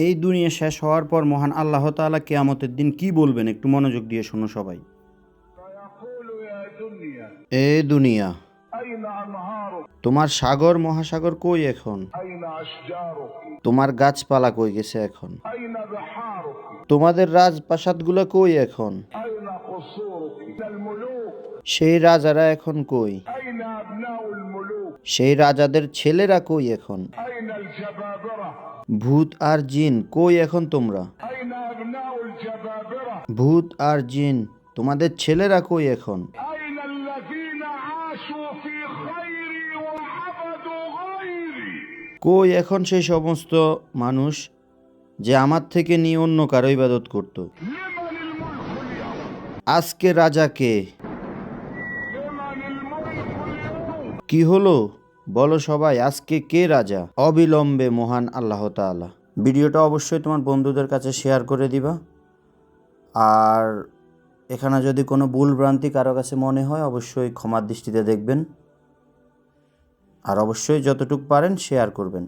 এই দুনিয়া শেষ হওয়ার পর মহান আল্লাহ তাআলা কিয়ামতের দিন কি বলবেন একটু মনোযোগ দিয়ে শোনো সবাই। এ দুনিয়া, তোমার সাগর মহাসাগর কই এখন? তোমার গাছপালা কই গেছে এখন? তোমাদের রাজপ্রাসাদগুলো কই এখন? সেই রাজারা এখন কই? সেই রাজাদের ছেলেরা কই এখন? ভূত আর জিন কই এখন তোমরা? ভূত আর জিন তোমাদের ছেলেরা কই এখন? কই এখন সেই সমস্ত মানুষ যে আমার থেকে নিয়ে অন্য কারো ইবাদত করত? আজকে রাজা কে? কি হলো বলো সবাই, আজকে কে রাজা? অবিলম্বে মহান আল্লাহ তাআলা। ভিডিওটা অবশ্যই তোমার বন্ধুদের কাছে শেয়ার করে দিবা। আর এখানে যদি কোনো ভুল ভ্রান্তি কারো কাছে মনে হয় অবশ্যই ক্ষমার দৃষ্টিতে দেখবেন। আর অবশ্যই যতটুকু পারেন শেয়ার করবেন।